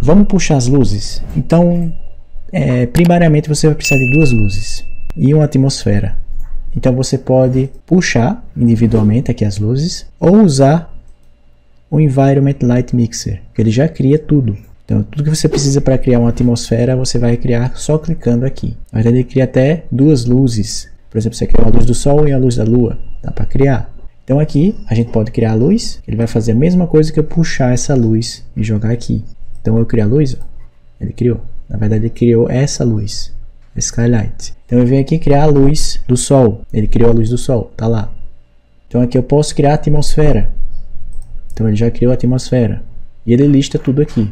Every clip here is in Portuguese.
Vamos puxar as luzes? Então, primariamente você vai precisar de 2 luzes e uma atmosfera. Então você pode puxar individualmente aqui as luzes ou usar o Environment Light Mixer, que ele já cria tudo. Então tudo que você precisa para criar uma atmosfera você vai criar só clicando aqui. Na verdade ele cria até 2 luzes. Por exemplo, você cria a luz do sol e a luz da lua. Dá para criar. Então aqui a gente pode criar a luz. Ele vai fazer a mesma coisa que eu puxar essa luz e jogar aqui. Então eu crio a luz, ó. Ele criou. Na verdade ele criou essa luz. Skylight. Então eu venho aqui criar a luz do sol. Ele criou a luz do sol, tá lá. Então aqui eu posso criar a atmosfera. Então ele já criou a atmosfera. E ele lista tudo aqui,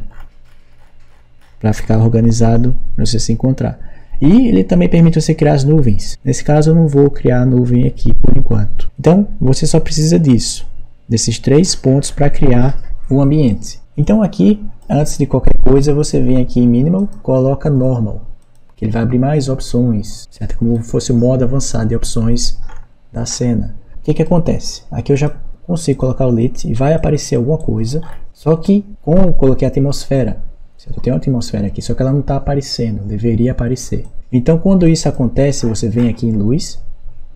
para ficar organizado, para você se encontrar. E ele também permite você criar as nuvens. Nesse caso eu não vou criar a nuvem aqui por enquanto. Então você só precisa disso, desses 3 pontos para criar o ambiente. Então aqui, antes de qualquer coisa, você vem aqui em Minimal, coloca Normal, que ele vai abrir mais opções, certo? Como se fosse o modo avançado de opções da cena. O que acontece? Aqui eu já consigo colocar o lit e vai aparecer alguma coisa, só que como eu coloquei a atmosfera, certo? Eu tenho uma atmosfera aqui, só que ela não está aparecendo, deveria aparecer. Então quando isso acontece, você vem aqui em luz,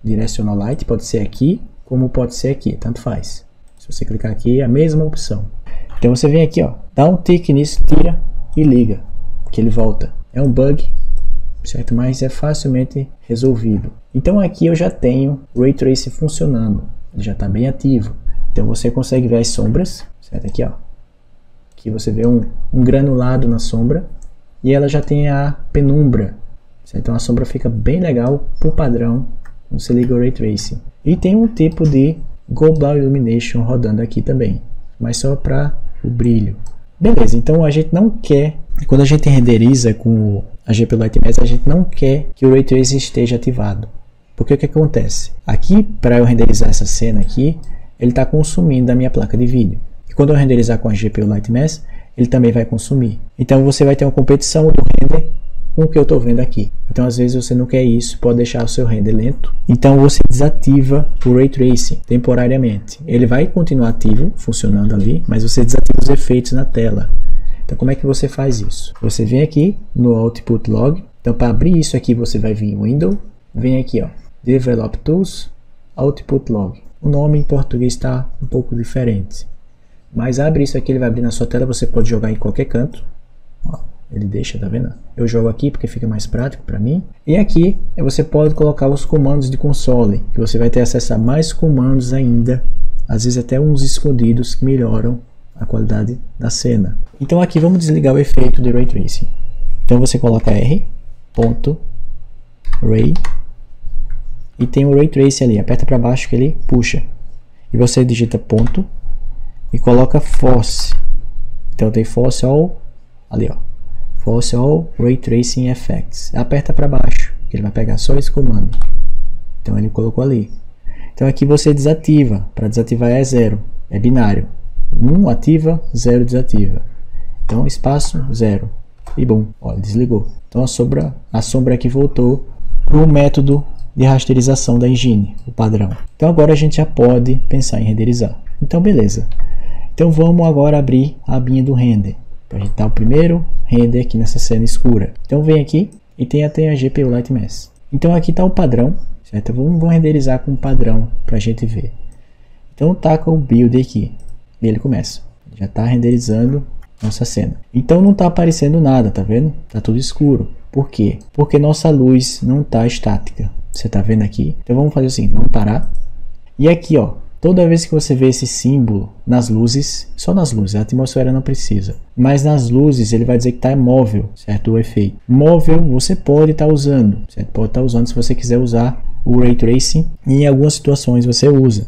Directional Light, pode ser aqui, como pode ser aqui, tanto faz. Se você clicar aqui, é a mesma opção. Então você vem aqui, ó, dá um tique nisso, tira e liga, que ele volta. É um bug, certo? Mas é facilmente resolvido. Então aqui eu já tenho o Ray Tracing funcionando, ele já está bem ativo. Então você consegue ver as sombras, certo? Aqui, ó, aqui você vê um granulado na sombra e ela já tem a penumbra, certo? Então a sombra fica bem legal por padrão quando você liga o Ray Tracing. E tem um tipo de Global Illumination rodando aqui também, mas só para o brilho. Beleza, então a gente não quer, quando a gente renderiza com a GPU Lightmesh, a gente não quer que o Ray Tracing esteja ativado. Porque o que acontece? Aqui, para eu renderizar essa cena aqui, ele está consumindo a minha placa de vídeo. E quando eu renderizar com a GPU Lightmesh, ele também vai consumir. Então você vai ter uma competição do render com o que eu estou vendo aqui. Então às vezes você não quer isso, pode deixar o seu render lento. Então você desativa o Ray Tracing temporariamente. Ele vai continuar ativo, funcionando ali, mas você desativa os efeitos na tela. Então como é que você faz isso? Você vem aqui no Output Log. Então para abrir isso aqui você vai vir em Window, vem aqui, ó, Develop Tools, Output Log. O nome em português está um pouco diferente, mas abre isso aqui, ele vai abrir na sua tela, você pode jogar em qualquer canto. Ó, ele deixa, tá vendo? Eu jogo aqui porque fica mais prático para mim. E aqui você pode colocar os comandos de console, que você vai ter acesso a mais comandos ainda, às vezes até uns escondidos que melhoram a qualidade da cena. Então aqui vamos desligar o efeito de Ray Tracing. Então você coloca R.Ray e tem o Ray Tracing ali, aperta para baixo que ele puxa. E você digita ponto e coloca Force. Então tem Force All, ali ó, Force All Ray Tracing Effects. Aperta para baixo, que ele vai pegar só esse comando. Então ele colocou ali. Então aqui você desativa, para desativar é 0, é binário. 1 ativa, 0 desativa. Então espaço 0 e bom, olha, desligou. Então a sombra aqui voltou para o método de rasterização da engine, o padrão. Então agora a gente já pode pensar em renderizar. Então beleza. Então vamos agora abrir a abinha do render, para a gente dar o primeiro render aqui nessa cena escura. Então vem aqui e tem até a GPU Lightmesh. Então aqui está o padrão, certo? Vamos renderizar com o padrão para a gente ver. Então taca o build aqui e ele começa. Já está renderizando nossa cena. Então não está aparecendo nada, tá vendo? Tá tudo escuro. Por quê? Porque nossa luz não está estática. Você está vendo aqui? Então vamos fazer assim, vamos parar. E aqui, ó, toda vez que você vê esse símbolo nas luzes, só nas luzes, a atmosfera não precisa, mas nas luzes ele vai dizer que está móvel, certo? O efeito móvel você pode estar usando, certo? Pode estar usando se você quiser usar o Ray Tracing, e em algumas situações você usa,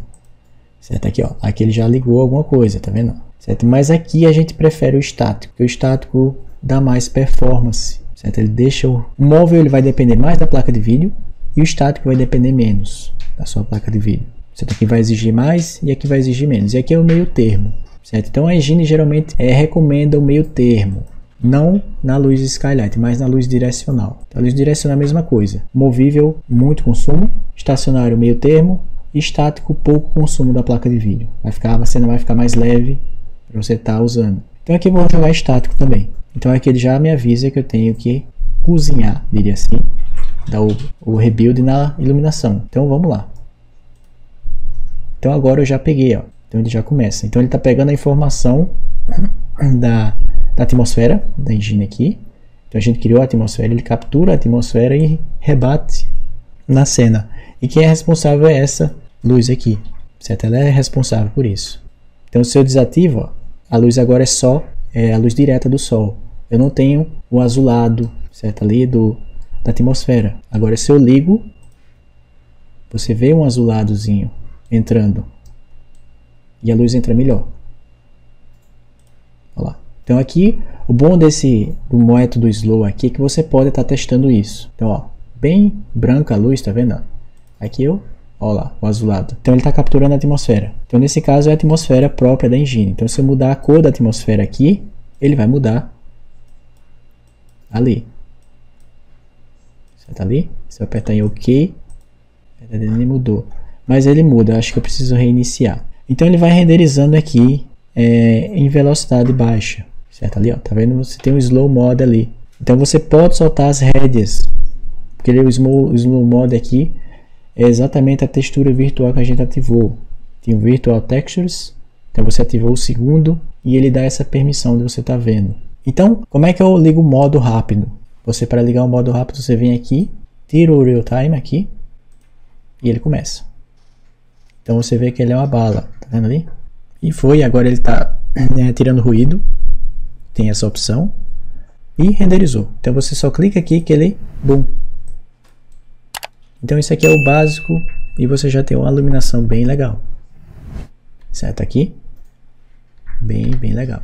certo? Aqui, ó, aqui ele já ligou alguma coisa, tá vendo? Certo? Mas aqui a gente prefere o estático, porque o estático dá mais performance, certo? Ele deixa o móvel, ele vai depender mais da placa de vídeo, e o estático vai depender menos da sua placa de vídeo. Certo? Aqui vai exigir mais e aqui vai exigir menos. E aqui é o meio termo, certo? Então a engine geralmente recomenda o meio termo. Não na luz Skylight, mas na luz direcional. A luz direcional é a mesma coisa. Movível, muito consumo. Estacionário, meio termo. E estático, pouco consumo da placa de vídeo. A cena vai ficar mais leve para você estar usando. Então aqui eu vou jogar estático também. Então aqui ele já me avisa que eu tenho que cozinhar, diria assim, dar o rebuild na iluminação. Então vamos lá. Então agora eu já peguei, ó. Então ele já começa. Então ele está pegando a informação da atmosfera, da engine aqui. Então a gente criou a atmosfera, ele captura a atmosfera e rebate na cena. E quem é responsável é essa luz aqui, certo? Ela é responsável por isso. Então se eu desativo, ó, a luz agora é só a luz direta do sol. Eu não tenho o azulado, certo? Ali da atmosfera. Agora se eu ligo, você vê um azuladozinho entrando. E a luz entra melhor. Olha lá. Então aqui, o bom do método Slow aqui é que você pode estar testando isso. Então, ó, bem branca a luz, tá vendo? Aqui ó lá, o azulado. Então ele está capturando a atmosfera. Então nesse caso é a atmosfera própria da engine. Então se eu mudar a cor da atmosfera aqui, ele vai mudar ali. Certo ali? Se eu apertar em OK, ele mudou. Mas ele muda, eu acho que eu preciso reiniciar. Então ele vai renderizando aqui em velocidade baixa, certo? Ali, ó, tá vendo? Você tem um slow mode ali. Então você pode soltar as rédeas, porque o slow mode aqui é exatamente a textura virtual que a gente ativou. Tem o Virtual Textures, então você ativou o segundo e ele dá essa permissão de você estar vendo. Então, como é que eu ligo o modo rápido? Você, para ligar o modo rápido, você vem aqui, tira o Real Time aqui e ele começa. Então você vê que ele é uma bala, tá vendo ali? E agora ele está tirando ruído, tem essa opção, e renderizou. Então você só clica aqui que ele, bum. Então isso aqui é o básico e você já tem uma iluminação bem legal. Certo aqui? Bem legal.